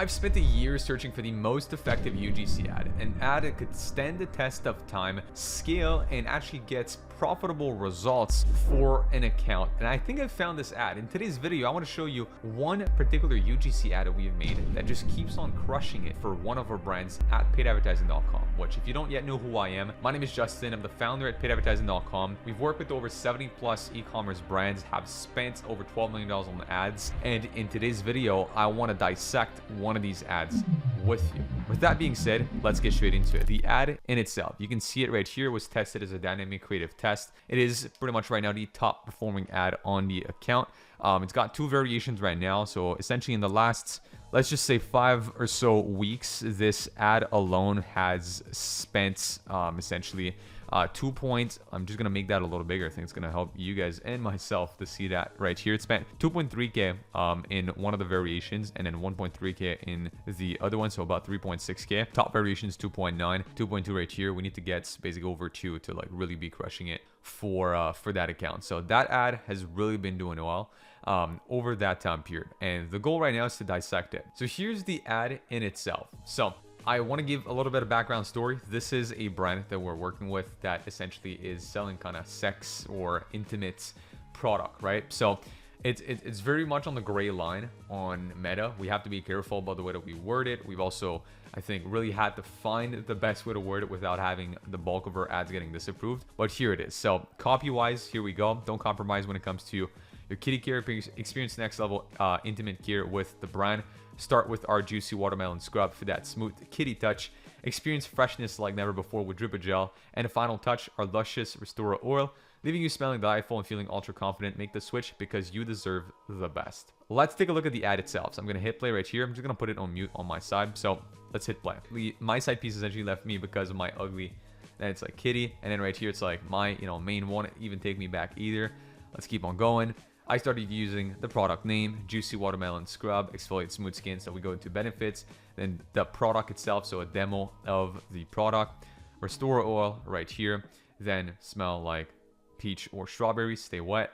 I've spent a year searching for the most effective UGC ad, an ad that could stand the test of time, scale, and actually gets profitable results for an account. And I think I found this ad. In today's video, I want to show you one particular UGC ad that we've made that just keeps on crushing it for one of our brands at paidadvertising.com, which if you don't yet know who I am, my name is Justin. I'm the founder at paidadvertising.com. We've worked with over 70 plus e-commerce brands, have spent over $12 million on ads. And in today's video, I want to dissect one of these ads with you. With that being said, let's get straight into it. The ad in itself, you can see it right here, was tested as a dynamic creative test. It is pretty much right now the top performing ad on the account. It's got two variations right now. So essentially in the last, let's just say 5 or so weeks, this ad alone has spent essentially I'm just gonna make that a little bigger. I think it's gonna help you guys and myself to see that right here. It spent 2.3k in one of the variations, and then 1.3k in the other one, so about 3.6k. Top variation is 2.9, 2.2 right here. We need to get basically over 2 to like really be crushing it for that account. So that ad has really been doing well over that time period, and the goal right now is to dissect it. So here's the ad in itself. So I want to give a little bit of background story. This is a brand that we're working with that essentially is selling kind of sex or intimate product, right? So it's very much on the gray line on Meta. We have to be careful about the way that we word it. We've also, I think, really had to find the best way to word it without having the bulk of our ads getting disapproved. But here it is. So copy-wise, here we go. Don't compromise when it comes to your kitty care. Experience next level intimate care with the brand. Start with our juicy watermelon scrub for that smooth kitty touch. Experience freshness like never before with drip of gel. And a final touch, our luscious Restore oil, leaving you smelling delightful and feeling ultra confident. Make the switch because you deserve the best. Let's take a look at the ad itself. So I'm going to hit play right here. I'm just going to put it on mute on my side. So let's hit play. My side piece essentially left me because of my ugly. Then it's like kitty. And then right here, it's like my main won't even take me back either. Let's keep on going. I started using the product name, Juicy Watermelon Scrub, Exfoliate Smooth Skin. So we go into benefits, then the product itself, so a demo of the product. Restore oil right here, then smell like peach or strawberry, stay wet,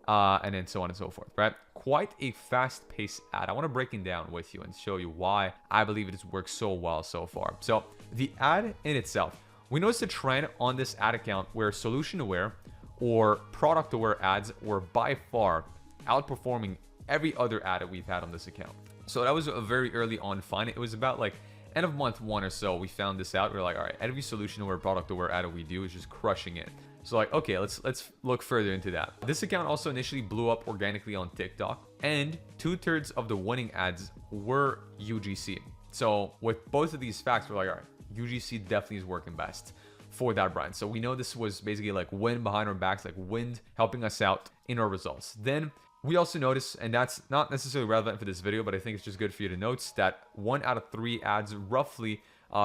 and then so on and so forth, right? Quite a fast-paced ad. I want to break it down with you and show you why I believe it has worked so well so far. So the ad in itself, we noticed a trend on this ad account where solution-aware or product-aware ads were by far outperforming every other ad that we've had on this account. So that was a very early on find. It was about like end of month 1 or so we found this out. We're like, all right, every solution-aware product-aware ad that we do is just crushing it. So like, okay, let's look further into that. This account also initially blew up organically on TikTok, and 2/3 of the winning ads were UGC. So with both of these facts, we're like, all right, UGC definitely is working best for that brand. So we know this was basically like wind behind our backs, like wind helping us out in our results. Then we also notice, and that's not necessarily relevant for this video, but I think it's just good for you to note, that 1 out of 3 ads roughly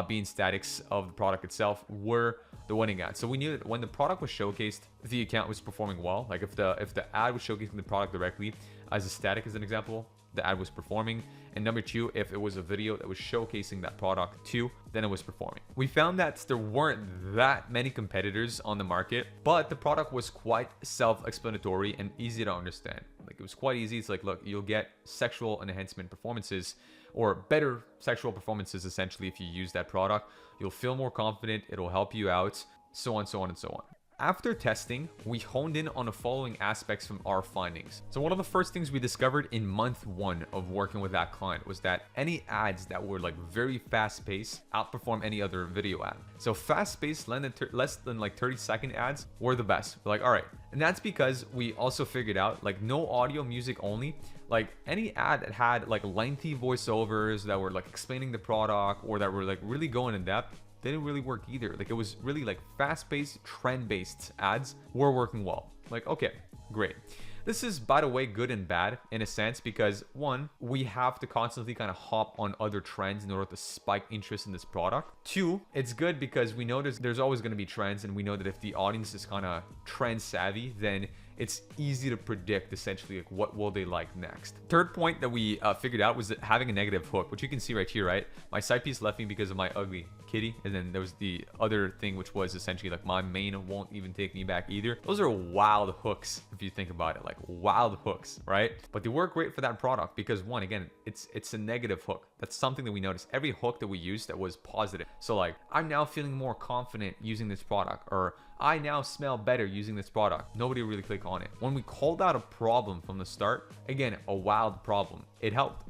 being statics of the product itself were the winning ads. So we knew that when the product was showcased, the account was performing well. Like if the ad was showcasing the product directly as a static, as an example, the ad was performing. And number 2, if it was a video that was showcasing that product too, then it was performing. We found that there weren't that many competitors on the market, but the product was quite self-explanatory and easy to understand. Like it was quite easy. It's like, look, you'll get sexual enhancement performances or better sexual performances essentially if you use that product. You'll feel more confident. It'll help you out, so on, so on, and so on. After testing, we honed in on the following aspects from our findings. So one of the first things we discovered in month 1 of working with that client was that any ads that were like very fast-paced outperform any other video ad. So fast-paced, less than like 30-second ads were the best. We're like, all right. And that's because we also figured out like no audio, music only. Like any ad that had like lengthy voiceovers that were like explaining the product or that were like really going in depth, they didn't really work either. Like it was really like fast-paced, trend-based ads were working well. Like, okay, great. This is, by the way, good and bad in a sense because 1, we have to constantly kind of hop on other trends in order to spike interest in this product. 2, it's good because we know there's always going to be trends, and we know that if the audience is kind of trend savvy, then it's easy to predict essentially like what will they like next. Third point that we figured out was that having a negative hook, which you can see right here, right? My side piece left me because of my ugly kitty, and then there was the other thing, which was essentially like my main won't even take me back either. Those are wild hooks if you think about it, like wild hooks, right? But they work great for that product because 1, again, it's a negative hook. That's something that we noticed. Every hook that we used that was positive. So like, I'm now feeling more confident using this product, or I now smell better using this product. Nobody really clicked on it. When we called out a problem from the start, again, a wild problem, it helped.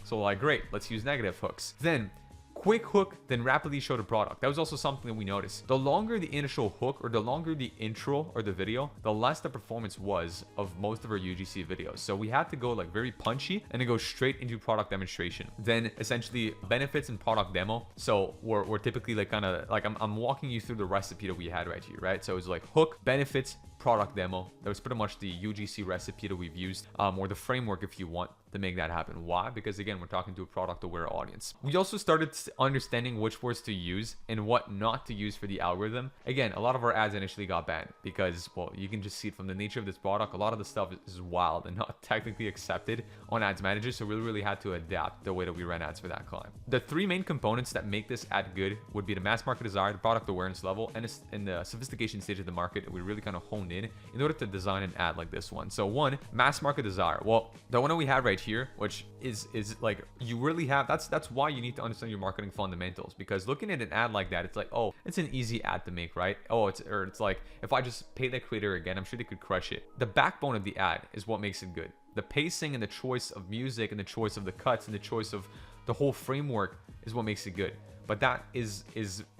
So like, great, let's use negative hooks. Then quick hook, then rapidly show the product. That was also something that we noticed. The longer the initial hook, or the longer the intro or the video, the less the performance was of most of our UGC videos. So we had to go like very punchy and then go straight into product demonstration. Then essentially benefits and product demo. So we're typically like kind of like, I'm walking you through the recipe that we had right here, right? So it was like hook, benefits, product demo. That was pretty much the UGC recipe that we've used, or the framework if you want to make that happen. Why? Because again, we're talking to a product aware audience. We also started understanding which words to use and what not to use for the algorithm. Again, a lot of our ads initially got banned because, well, you can just see it from the nature of this product. A lot of the stuff is wild and not technically accepted on ads manager. So we really had to adapt the way that we ran ads for that client. The three main components that make this ad good would be the mass market desire, the product awareness level, and the sophistication stage of the market that we really kind of honed in order to design an ad like this one. So one, mass market desire. Well, the one that we had right here, which is like, you really have, that's why you need to understand your marketing fundamentals, because looking at an ad like that, it's like, oh, it's an easy ad to make, right? Oh, it's like, if I just pay the creator again, I'm sure they could crush it. The backbone of the ad is what makes it good. The pacing and the choice of music and the choice of the cuts and the choice of the whole framework is what makes it good. But that is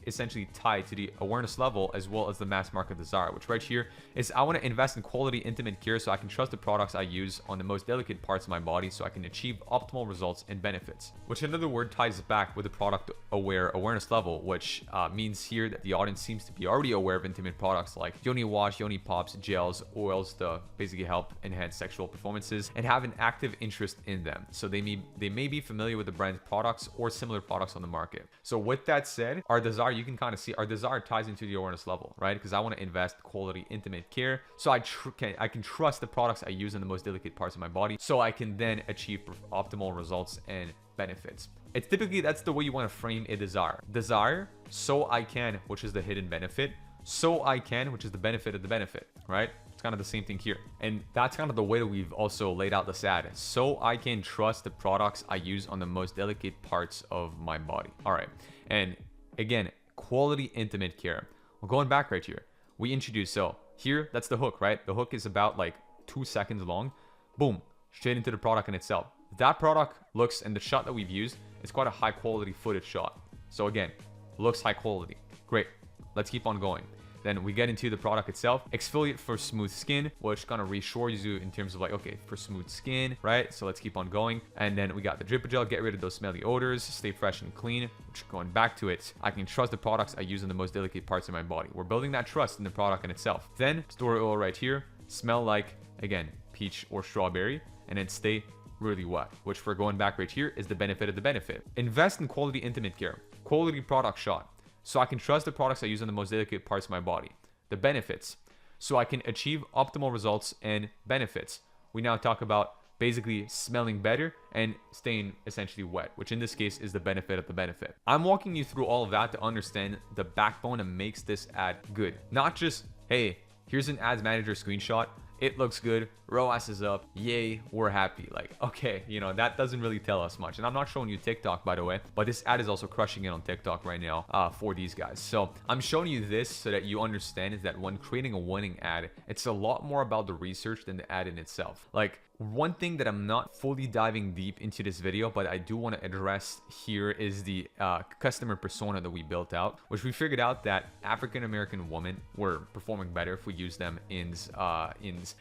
essentially tied to the awareness level as well as the mass market desire, which right here is, I want to invest in quality intimate care so I can trust the products I use on the most delicate parts of my body so I can achieve optimal results and benefits, which in other words ties back with the product awareness level, which means here that the audience seems to be already aware of intimate products like yoni wash, yoni pops, gels, oils to basically help enhance sexual performances and have an active interest in them. So they may be familiar with the brand's products or similar products on the market. So with that said, our desire, you can kind of see our desire ties into the awareness level, right? Because I want to invest quality intimate care so I can trust the products I use in the most delicate parts of my body so I can then achieve optimal results and benefits. It's typically, that's the way you want to frame a desire. Desire, so I can, which is the hidden benefit, so I can, which is the benefit of the benefit, right? It's kind of the same thing here. And that's kind of the way that we've also laid out this ad. So I can trust the products I use on the most delicate parts of my body. All right. And again, quality intimate care. Well, going back right here, we introduced, so here, that's the hook, right? The hook is about like 2 seconds long. Boom, straight into the product in itself. That product looks, and the shot that we've used is quite a high quality footage shot. So again, looks high quality. Great. Let's keep on going. Then we get into the product itself. Exfoliate for smooth skin, which kind of reassures you in terms of like, okay, for smooth skin, right? So let's keep on going. And then we got the drip gel, get rid of those smelly odors, stay fresh and clean, which going back to it, I can trust the products I use in the most delicate parts of my body. We're building that trust in the product in itself. Then story oil right here, smell like, again, peach or strawberry, and then stay really wet, which for going back right here is the benefit of the benefit. Invest in quality intimate care, quality product shot, so I can trust the products I use on the most delicate parts of my body. The benefits, so I can achieve optimal results and benefits. We now talk about basically smelling better and staying essentially wet, which in this case is the benefit of the benefit. I'm walking you through all of that to understand the backbone that makes this ad good. Not just, hey, here's an ads manager screenshot, it looks good, ROAS is up, yay, we're happy. Like, okay, you know, that doesn't really tell us much. And I'm not showing you TikTok, by the way, but this ad is also crushing it on TikTok right now for these guys. So I'm showing you this so that you understand is that when creating a winning ad, it's a lot more about the research than the ad in itself. Like, one thing that I'm not fully diving deep into this video, but I do want to address here is the customer persona that we built out, which we figured out that African-American women were performing better if we use them in this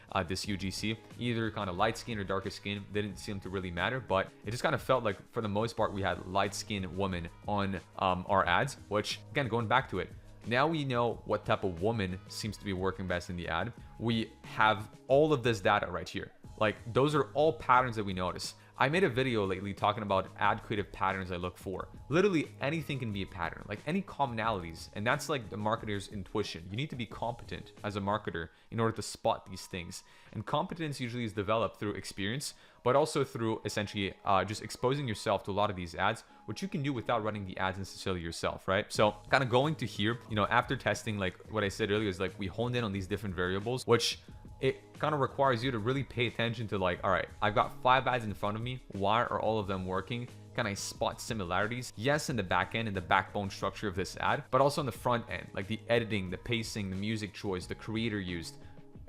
UGC. Either kind of light skin or darker skin didn't seem to really matter, but it just kind of felt like for the most part we had light skinned women on our ads, which again, going back to it, now we know what type of woman seems to be working best in the ad. We have all of this data right here. Like, those are all patterns that we notice. I made a video lately talking about ad creative patterns I look for. Literally anything can be a pattern, like any commonalities. And that's like the marketer's intuition. You need to be competent as a marketer in order to spot these things. And competence usually is developed through experience, but also through essentially just exposing yourself to a lot of these ads, which you can do without running the ads necessarily yourself, right? So kind of going to here, you know, after testing, like what I said earlier is like we honed in on these different variables, which it kind of requires you to really pay attention to like, all right, I've got 5 ads in front of me. Why are all of them working? Can I spot similarities? Yes, in the back end, in the backbone structure of this ad, but also on the front end, like the editing, the pacing, the music choice, the creator used,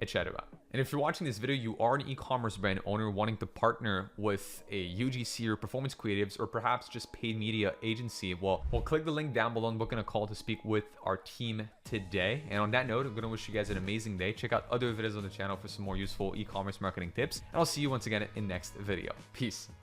etc. And if you're watching this video, you are an e-commerce brand owner wanting to partner with a UGC or performance creatives, or perhaps just paid media agency, well, click the link down below and book in a call to speak with our team today. And on that note, I'm gonna wish you guys an amazing day. Check out other videos on the channel for some more useful e-commerce marketing tips, and I'll see you once again in next video. Peace.